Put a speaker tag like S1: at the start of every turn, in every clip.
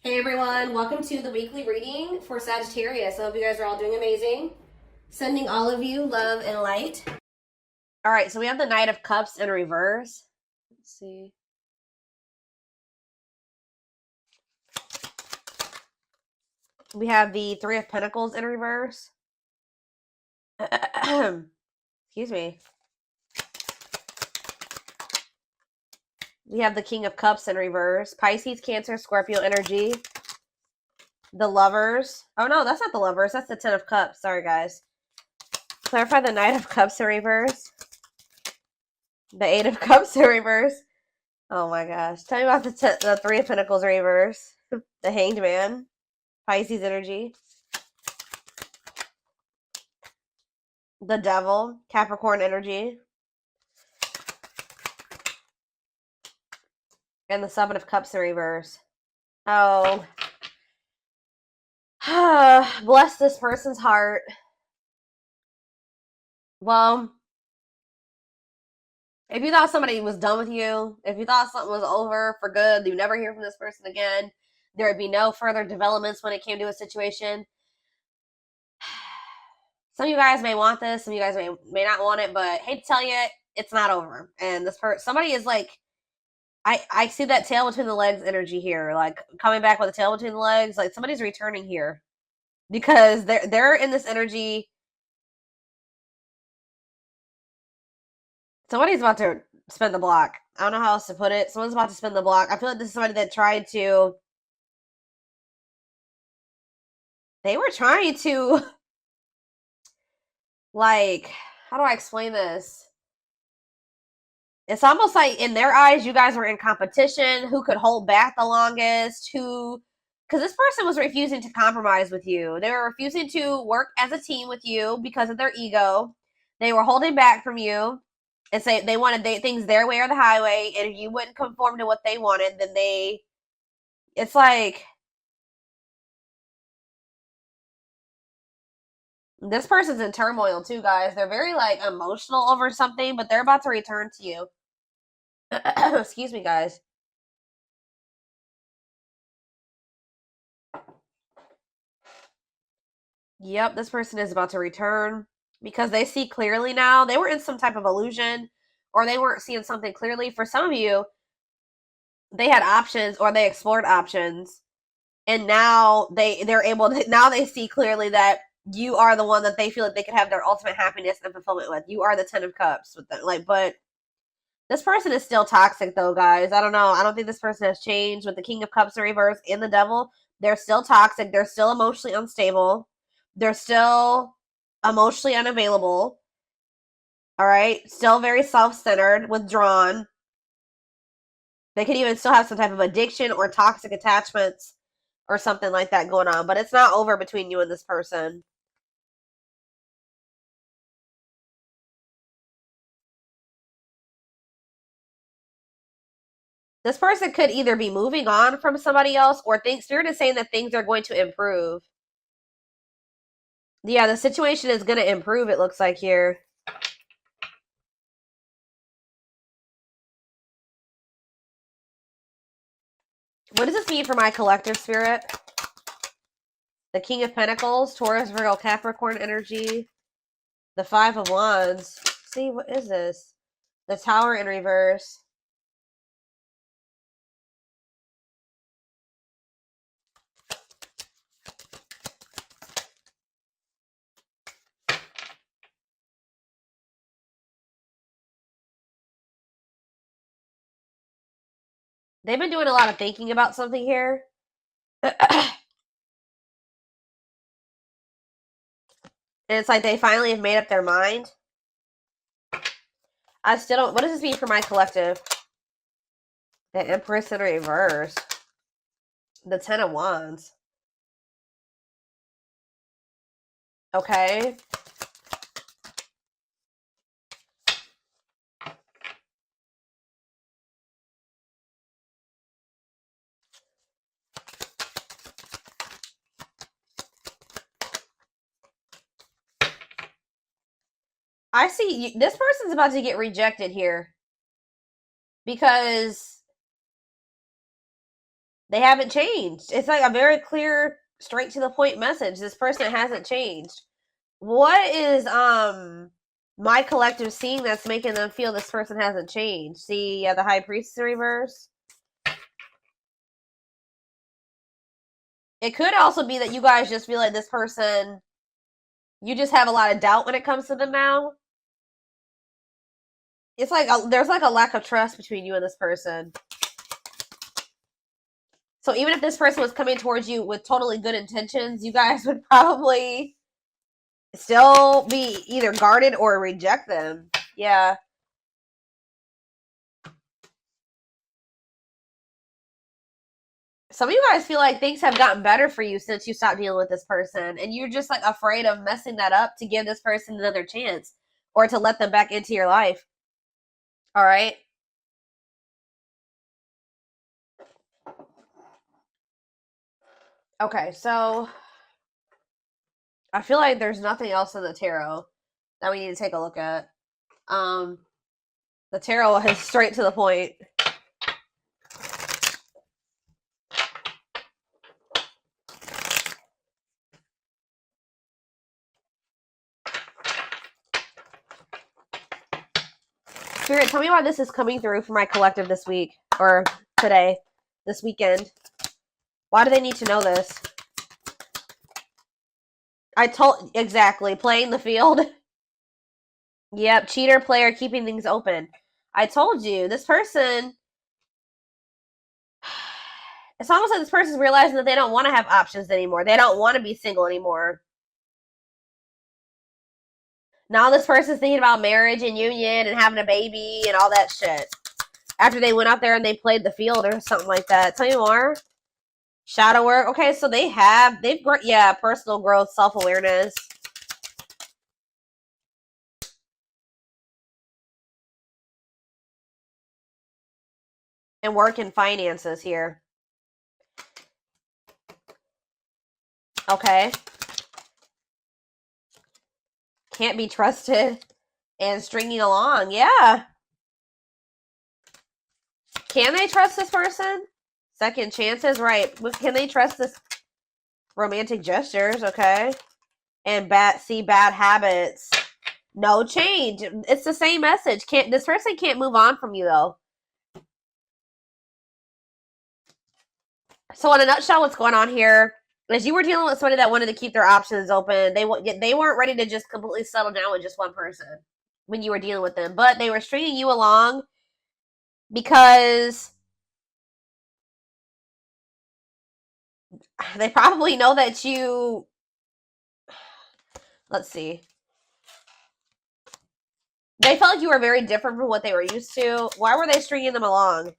S1: Hey everyone, welcome to the weekly reading for Sagittarius. I hope you guys are all doing amazing. Sending all of you love and light. All right, so we have the Knight of Cups in reverse. Let's see. We have the Three of Pentacles in reverse. Excuse me. We have the King of Cups in reverse. Pisces, Cancer, Scorpio energy. The Lovers. Oh no, that's not the Lovers. That's the Ten of Cups. Sorry, guys. Clarify the Knight of Cups in reverse. The Eight of Cups in reverse. Oh my gosh. Tell me about the Three of Pentacles in reverse. The Hanged Man. Pisces energy. The Devil. Capricorn energy. And the Seven of Cups in reverse. Oh. Bless this person's heart. Well, if you thought somebody was done with you, if you thought something was over for good, you never hear from this person again, there would be no further developments when it came to a situation. Some of you guys may want this, some of you guys may not want it, but hate to tell you, it's not over. And this somebody is like, I see that tail between the legs energy here, like coming back with a tail between the legs, like somebody's returning here because they're in this energy. Somebody's about to spin the block. I don't know how else to put it. Someone's about to spin the block. I feel like this is somebody that tried to. They were trying to, like, how do I explain this? It's almost like in their eyes, you guys were in competition. Who could hold back the longest? Because this person was refusing to compromise with you. They were refusing to work as a team with you because of their ego. They were holding back from you and say they wanted things their way or the highway. And if you wouldn't conform to what they wanted, then it's like, this person's in turmoil too, guys. They're very like emotional over something, but they're about to return to you. Excuse me, guys. Yep, this person is about to return because they see clearly now. They were in some type of illusion or they weren't seeing something clearly. For some of you, they had options or they explored options. And now they're able to, now they see clearly that you are the one that they feel like they could have their ultimate happiness and fulfillment with. You are the Ten of Cups with them. Like, but this person is still toxic though, guys. I don't know. I don't think this person has changed with the King of Cups in reverse and the Devil. They're still toxic. They're still emotionally unstable. They're still emotionally unavailable. All right. Still very self-centered, withdrawn. They could even still have some type of addiction or toxic attachments or something like that going on. But it's not over between you and this person. This person could either be moving on from somebody else or Spirit is saying that things are going to improve. Yeah, the situation is going to improve, it looks like here. What does this mean for my collective spirit? The King of Pentacles, Taurus, Virgo, Capricorn energy. The Five of Wands. See, what is this? The Tower in reverse. They've been doing a lot of thinking about something here. And it's like they finally have made up their mind. I still don't... What does this mean for my collective? The Empress in reverse. The Ten of Wands. Okay. I see this person's about to get rejected here because They haven't changed. It's like a very clear, straight to the point message. This person hasn't changed. What is my collective seeing that's making them feel this person hasn't changed? See, the High Priestess in reverse. It could also be that you guys just feel like this person, you just have a lot of doubt when it comes to them now. It's like there's like a lack of trust between you and this person. So even if this person was coming towards you with totally good intentions, you guys would probably still be either guarded or reject them. Yeah. Some of you guys feel like things have gotten better for you since you stopped dealing with this person, and you're just like afraid of messing that up to give this person another chance or to let them back into your life. All right. Okay, so I feel like there's nothing else in the tarot that we need to take a look at. The tarot is straight to the point. Spirit, tell me why this is coming through for my collective this week, or today, this weekend. Why do they need to know this? Exactly, playing the field. Yep, cheater player keeping things open. I told you, this person, it's almost like this person's realizing that they don't want to have options anymore. They don't want to be single anymore. Now this person's thinking about marriage and union and having a baby and all that shit. After they went out there and they played the field or something like that. Tell me more. Shadow work. Okay, so they've personal growth, self-awareness. And work and finances here. Okay. Can't be trusted and stringing along. Yeah. Can they trust this person? Second chances, right. Can they trust this? Romantic gestures, okay. And bad habits. No change. It's the same message. This person can't move on from you, though. So in a nutshell, what's going on here is you were dealing with somebody that wanted to keep their options open. They weren't ready to just completely settle down with just one person when you were dealing with them. But they were stringing you along because they probably know that you... Let's see. They felt like you were very different from what they were used to. Why were they stringing them along?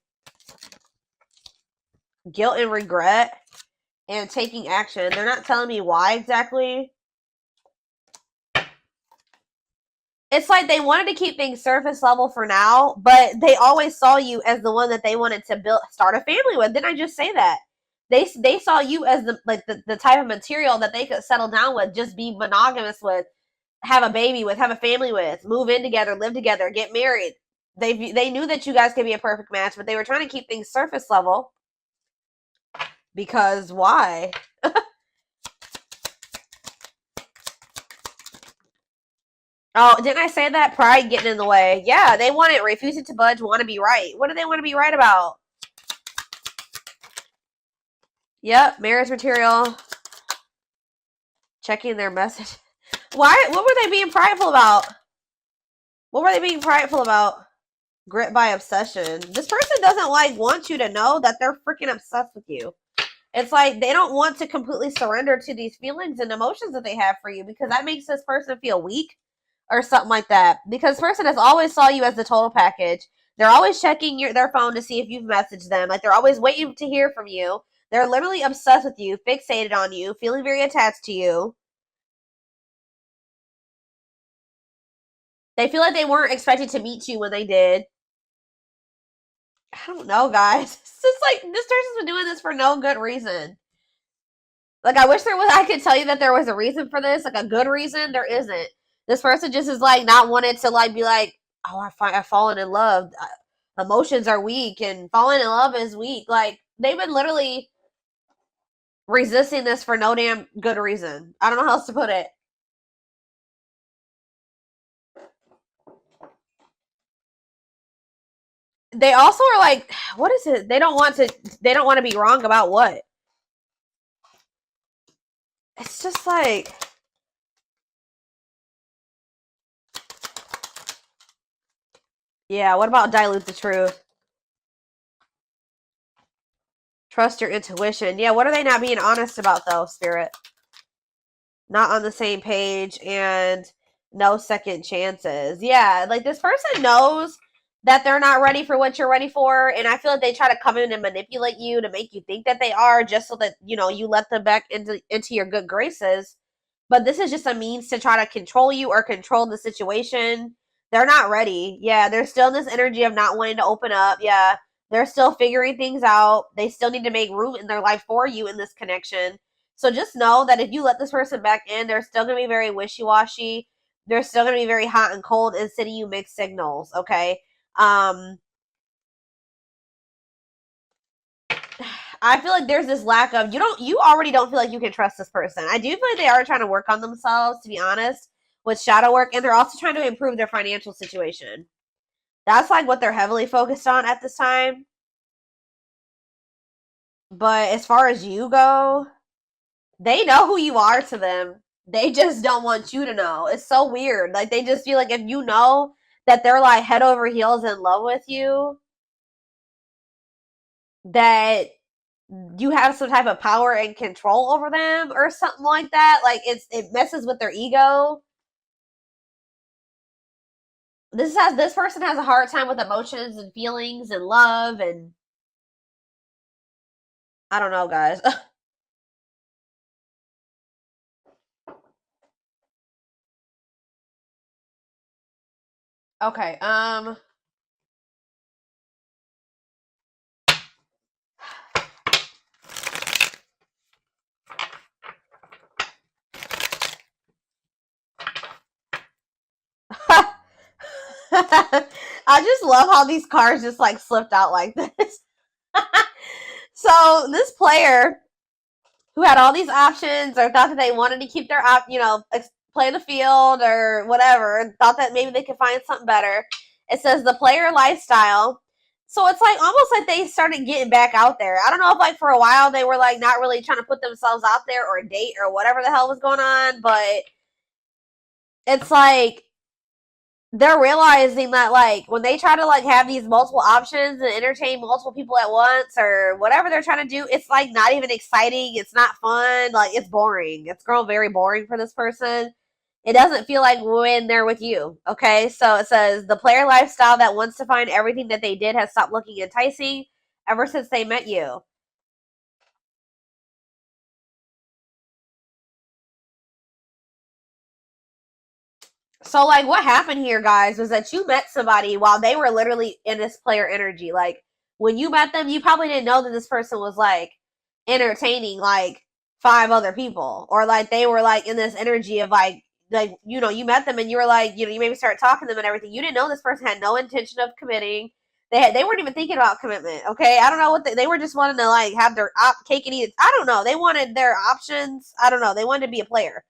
S1: Guilt and regret and taking action. They're not telling me why exactly. It's like they wanted to keep things surface level for now, but they always saw you as the one that they wanted to start a family with. Didn't I just say that? They saw you as the type of material that they could settle down with, just be monogamous with, have a baby with, have a family with, move in together, live together, get married. They knew that you guys could be a perfect match, but they were trying to keep things surface level. Because why? Oh, didn't I say that? Pride getting in the way. Yeah, they want it. Refusing to budge, want to be right. What do they want to be right about? Yep, marriage material. Checking their message. Why? What were they being prideful about? What were they being prideful about? Grit by obsession. This person doesn't want you to know that they're freaking obsessed with you. It's like they don't want to completely surrender to these feelings and emotions that they have for you, because that makes this person feel weak or something like that. Because this person has always saw you as the total package. They're always checking their phone to see if you've messaged them. Like, they're always waiting to hear from you. They're literally obsessed with you, fixated on you, feeling very attached to you. They feel like they weren't expected to meet you when they did. I don't know, guys. It's just like, this person's been doing this for no good reason. Like, I wish I could tell you that there was a reason for this, like a good reason. There isn't. This person just is like not wanted to be like, oh, I've fallen in love. Emotions are weak and falling in love is weak. Like, they've been literally resisting this for no damn good reason. I don't know how else to put it. They also are like, what is it? They don't want to be wrong about what? It's just like, yeah, what about dilute the truth? Trust your intuition. Yeah, what are they not being honest about though, Spirit? Not on the same page and no second chances. Yeah, like this person knows that they're not ready for what you're ready for, and I feel like they try to come in and manipulate you to make you think that they are, just so that, you know, you let them back into your good graces. But this is just a means to try to control you or control the situation. They're not ready. Yeah, they're still in this energy of not wanting to open up. Yeah, they're still figuring things out. They still need to make room in their life for you in this connection. So just know that if you let this person back in, they're still going to be very wishy-washy. They're still going to be very hot and cold and sending you mixed signals, okay? I feel like there's this lack of, you already don't feel like you can trust this person. I do feel like they are trying to work on themselves, to be honest, with shadow work, and they're also trying to improve their financial situation. That's like what they're heavily focused on at this time. But as far as you go, they know who you are to them. They just don't want you to know. It's so weird. Like, they just feel like if you know that they're like head over heels in love with you, that you have some type of power and control over them or something like that. Like, it messes with their ego. This person has a hard time with emotions and feelings and love, and I don't know, guys. Okay, I just love how these cards just like slipped out like this. So this player who had all these options or thought that they wanted to keep their play the field or whatever, and thought that maybe they could find something better. It says the player lifestyle. So it's like almost like they started getting back out there. I don't know if like for a while they were like not really trying to put themselves out there or date or whatever the hell was going on, but it's like they're realizing that like when they try to like have these multiple options and entertain multiple people at once or whatever they're trying to do, it's like not even exciting. It's not fun. Like, it's boring. It's grown very boring for this person. It doesn't feel like when they're with you. Okay, so it says the player lifestyle that wants to find everything that they did has stopped looking enticing ever since they met you. So, like, what happened here, guys, was that you met somebody while they were literally in this player energy. Like, when you met them, you probably didn't know that this person was, like, entertaining, like, 5 other people. Or, like, they were, like, in this energy of, like, you know, you met them and you were, like, you know, you maybe started talking to them and everything. You didn't know this person had no intention of committing. They weren't even thinking about commitment, okay? I don't know what they were just wanting to, like, have their cake and eat it. I don't know. They wanted their options. I don't know. They wanted to be a player.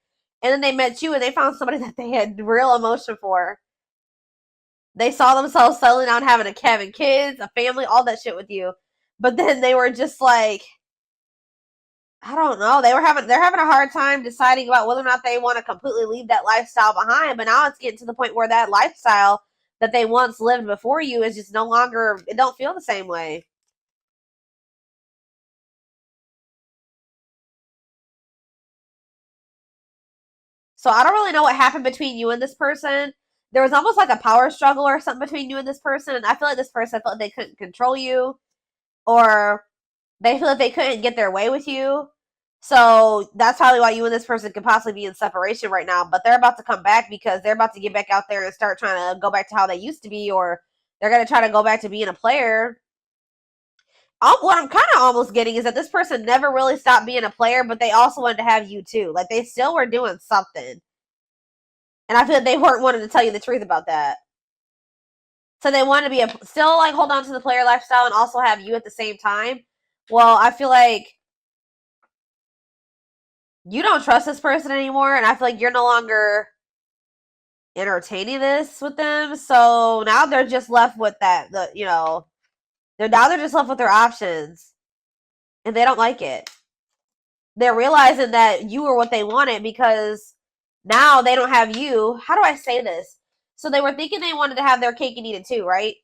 S1: And then they met you and they found somebody that they had real emotion for. They saw themselves settling down, having having kids, a family, all that shit with you. But then they were just like, I don't know. They're having a hard time deciding about whether or not they want to completely leave that lifestyle behind. But now it's getting to the point where that lifestyle that they once lived before you is just no longer, it don't feel the same way. So I don't really know what happened between you and this person. There was almost like a power struggle or something between you and this person, and I feel like this person felt like they couldn't control you, or they feel like they couldn't get their way with you. So that's probably why you and this person could possibly be in separation right now. But they're about to come back because they're about to get back out there and start trying to go back to how they used to be, or they're going to try to go back to being a player. What I'm kind of almost getting is that this person never really stopped being a player, but they also wanted to have you too. Like, they still were doing something. And I feel like they weren't wanting to tell you the truth about that. So they want to be still like hold on to the player lifestyle and also have you at the same time, well, I feel like you don't trust this person anymore, and I feel like you're no longer entertaining this with them. So now they're just left with that. They're just left with their options, and they don't like it. They're realizing that you were what they wanted because now they don't have you. How do I say this? So they were thinking they wanted to have their cake and eat it too, right?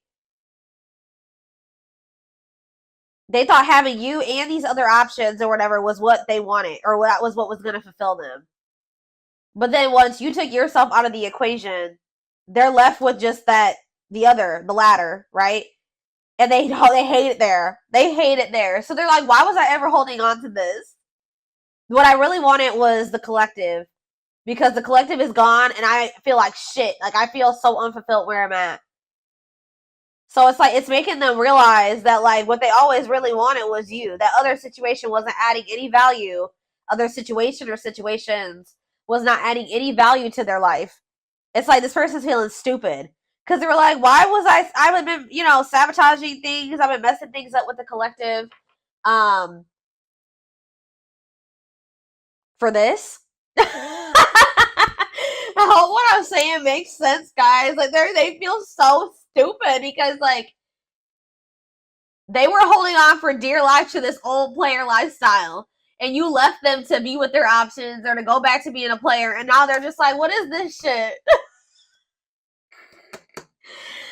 S1: They thought having you and these other options or whatever was what they wanted, or that was what was going to fulfill them. But then once you took yourself out of the equation, they're left with just the latter, right? And they hate it there. They hate it there. So they're like, why was I ever holding on to this? What I really wanted was the collective, because the collective is gone and I feel like shit. Like, I feel so unfulfilled where I'm at. So it's like, it's making them realize that, like, what they always really wanted was you. That other situation wasn't adding any value. Other situation or situations was not adding any value to their life. It's like this person's feeling stupid. Because they were like, why was I've been, sabotaging things. I've been messing things up with the collective. For this. I hope what I'm saying makes sense, guys. Like, they feel so stupid because, like, they were holding on for dear life to this old player lifestyle, and you left them to be with their options or to go back to being a player, and now they're just like, what is this shit?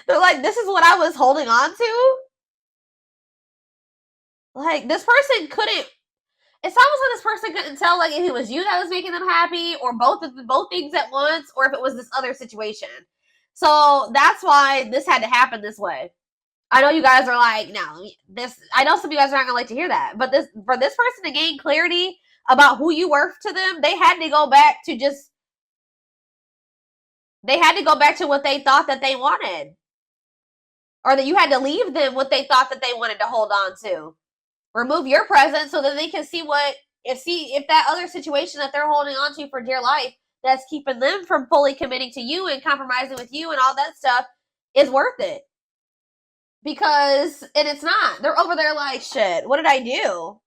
S1: They're like, this is what I was holding on to? Like, this person couldn't, it's almost like this person couldn't tell, like, if it was you that was making them happy, or both things at once, or if it was this other situation. So that's why this had to happen this way. I know you guys are like, no, I know some of you guys are not gonna like to hear that, but for this person to gain clarity about who you were to them, they had to go back to what they thought that they wanted, or that you had to leave them what they thought that they wanted to hold on to. Remove your presence so that they can see if that other situation that they're holding on to for dear life, that's keeping them from fully committing to you and compromising with you and all that stuff, is worth it. And it's not. They're over there like, shit, what did I do?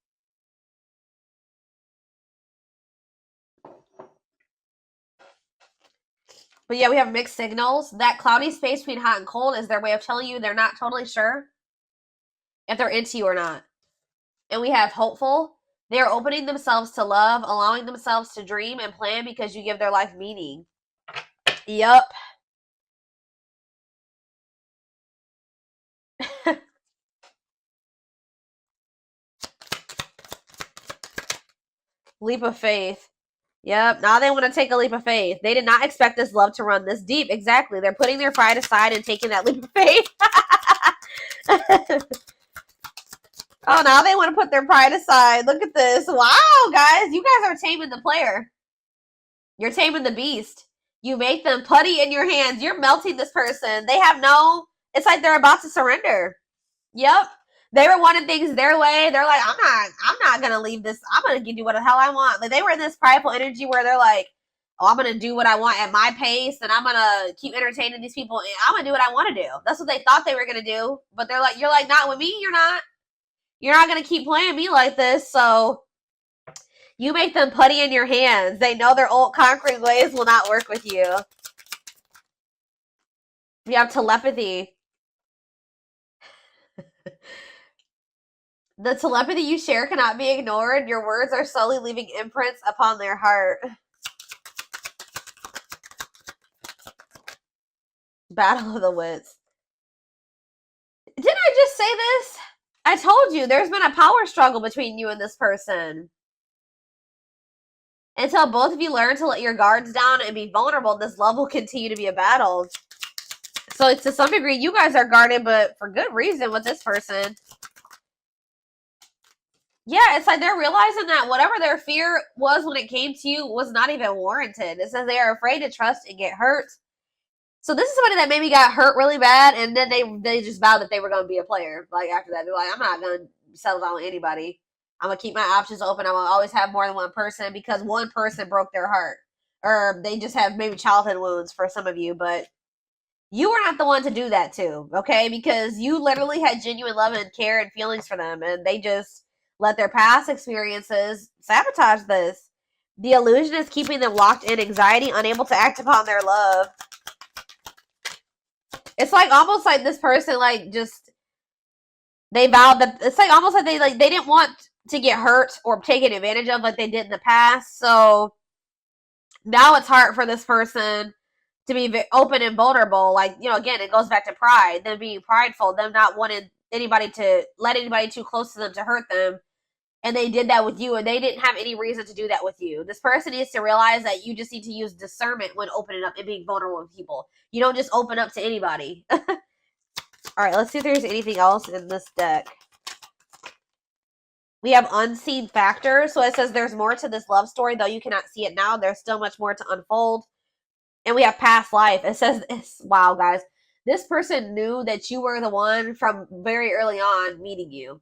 S1: But yeah, we have mixed signals. That cloudy space between hot and cold is their way of telling you they're not totally sure if they're into you or not. And we have hopeful. They are opening themselves to love, allowing themselves to dream and plan because you give their life meaning. Yup. Leap of faith. Yep. Now they want to take a leap of faith. They did not expect this love to run this deep. Exactly. They're putting their pride aside and taking that leap of faith. Oh, now they want to put their pride aside. Look at this. Wow, guys. You guys are taming the player. You're taming the beast. You make them putty in your hands. You're melting this person. They have it's like they're about to surrender. Yep. They were wanting things their way. They're like, I'm not going to leave this. I'm going to do what the hell I want. Like, they were in this prideful energy where they're like, oh, I'm going to do what I want at my pace, and I'm going to keep entertaining these people, and I'm going to do what I want to do. That's what they thought they were going to do. But they're like, you're like, not with me, you're not. You're not going to keep playing me like this, so you make them putty in your hands. They know their old concrete ways will not work with you. You have telepathy. The telepathy you share cannot be ignored. Your words are slowly leaving imprints upon their heart. Battle of the wits. Didn't I just say this? I told you, there's been a power struggle between you and this person. Until both of you learn to let your guards down and be vulnerable, this love will continue to be a battle. So to some degree, you guys are guarded, but for good reason with this person. Yeah, it's like they're realizing that whatever their fear was when it came to you was not even warranted. It says they are afraid to trust and get hurt. So this is somebody that maybe got hurt really bad, and then they just vowed that they were going to be a player. Like, after that, they're like, I'm not going to settle down with anybody. I'm going to keep my options open. I'm going to always have more than one person because one person broke their heart. Or they just have maybe childhood wounds for some of you, but you were not the one to do that to, okay? Because you literally had genuine love and care and feelings for them, and they just let their past experiences sabotage this. The illusion is keeping them locked in anxiety, unable to act upon their love. It's like almost like this person like just they vowed that it's like almost like they didn't want to get hurt or taken advantage of like they did in the past. So now it's hard for this person to be open and vulnerable. Like, you know, again, it goes back to pride, them being prideful, them not wanting anybody to let anybody too close to them to hurt them. And they did that with you, and they didn't have any reason to do that with you. This person needs to realize that you just need to use discernment when opening up and being vulnerable with people. You don't just open up to anybody. All right, let's see if there's anything else in this deck. We have unseen factors. So it says there's more to this love story, though you cannot see it now. There's still much more to unfold. And we have past life. It says, wow, guys. This person knew that you were the one from very early on meeting you.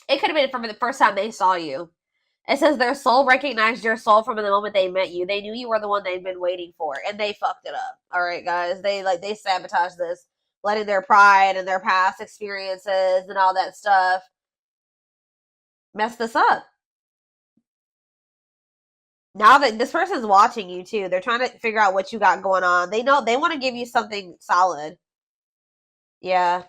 S1: It could have been from the first time they saw you. It says their soul recognized your soul from the moment they met you. They knew you were the one they'd been waiting for, and they fucked it up. All right, guys. They sabotaged this, letting their pride and their past experiences and all that stuff mess this up. Now that this person's watching you too, they're trying to figure out what you got going on. They know they want to give you something solid. Yeah.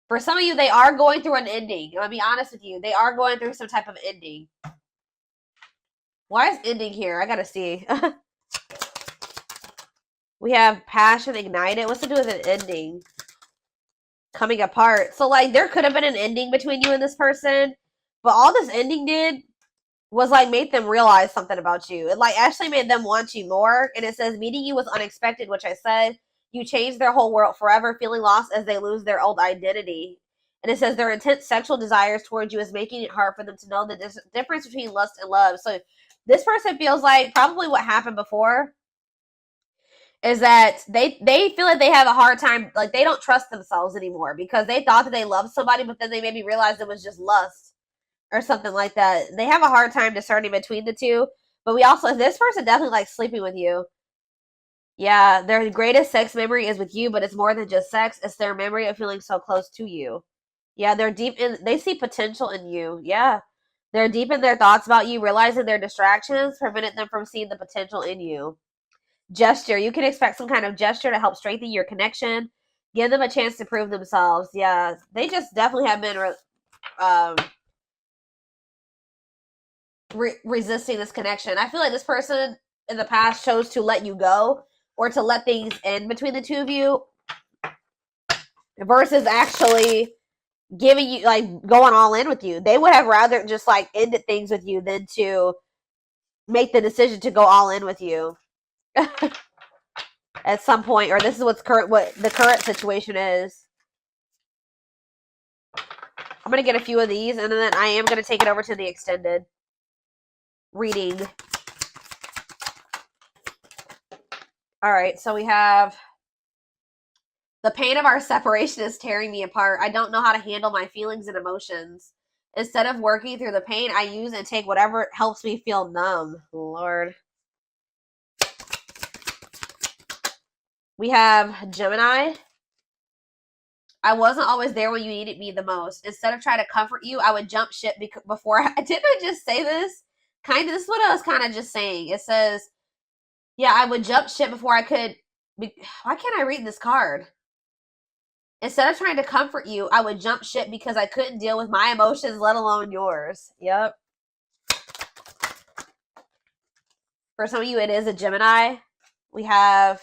S1: For some of you, they are going through an ending. I'll be honest with you. They are going through some type of ending. Why is ending here? I gotta see. We have passion ignited. What's to do with an ending? Coming apart. So, like, there could have been an ending between you and this person. But all this ending did was, like, make them realize something about you. It, like, actually made them want you more. And it says, meeting you was unexpected, which I said. You change their whole world forever, feeling lost as they lose their old identity. And it says their intense sexual desires towards you is making it hard for them to know the difference between lust and love. So this person feels like probably what happened before is that they feel like they have a hard time, like they don't trust themselves anymore because they thought that they loved somebody, but then they maybe realized it was just lust or something like that. They have a hard time discerning between the two. But we also, this person definitely likes sleeping with you. Yeah, their greatest sex memory is with you, but it's more than just sex. It's their memory of feeling so close to you. Yeah, they're deep in, they see potential in you. Yeah, they're deep in their thoughts about you, realizing their distractions prevented them from seeing the potential in you. Gesture. You can expect some kind of gesture to help strengthen your connection. Give them a chance to prove themselves. Yeah, they just definitely have been resisting this connection. I feel like this person in the past chose to let you go or to let things end between the two of you versus actually giving you, like, going all in with you. They would have rather just, like, ended things with you than to make the decision to go all in with you at some point, or this is what the current situation is. I'm going to get a few of these, and then I am going to take it over to the extended reading. All right, so we have the pain of our separation is tearing me apart. I don't know how to handle my feelings and emotions. Instead of working through the pain, I use and take whatever helps me feel numb. Lord. We have Gemini. I wasn't always there when you needed me the most. Instead of trying to comfort you, I would jump ship before didn't I just say this? This is what I was kind of just saying. It says, yeah, I would jump ship before I could. Why can't I read this card? Instead of trying to comfort you, I would jump ship because I couldn't deal with my emotions, let alone yours. Yep. For some of you, it is a Gemini. We have,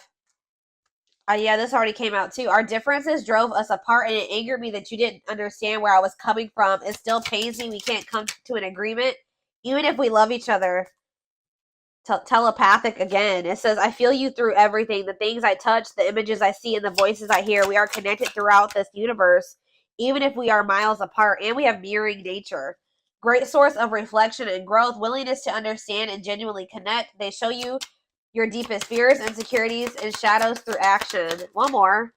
S1: yeah, this already came out too. Our differences drove us apart, and it angered me that you didn't understand where I was coming from. It still pains me we can't come to an agreement, even if we love each other. Telepathic again. It says, I feel you through everything. The things I touch, the images I see, and the voices I hear. We are connected throughout this universe, even if we are miles apart, and we have mirroring nature. Great source of reflection and growth. Willingness to understand and genuinely connect. They show you your deepest fears, insecurities, and shadows through action. One more.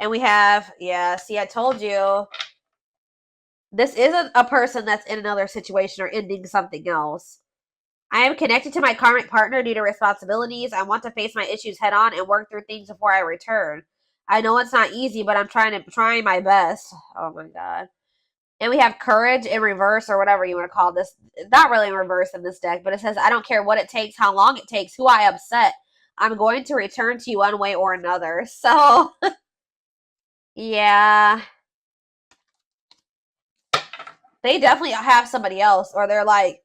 S1: And we have, yeah, see, I told you. This isn't a person that's in another situation or ending something else. I am connected to my karmic partner due to responsibilities. I want to face my issues head on and work through things before I return. I know it's not easy, but I'm trying my best. Oh my God. And we have courage in reverse, or whatever you want to call this. Not really in reverse in this deck, but it says, I don't care what it takes, how long it takes, who I upset. I'm going to return to you one way or another. So, yeah. They definitely have somebody else, or they're like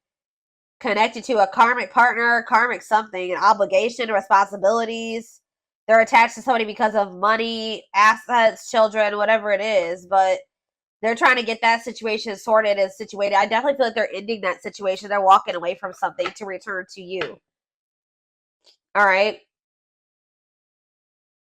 S1: connected to a karmic partner, karmic something, an obligation, responsibilities. They're attached to somebody because of money, assets, children, whatever it is, but they're trying to get that situation sorted and situated. I definitely feel like they're ending that situation. They're walking away from something to return to you. All right.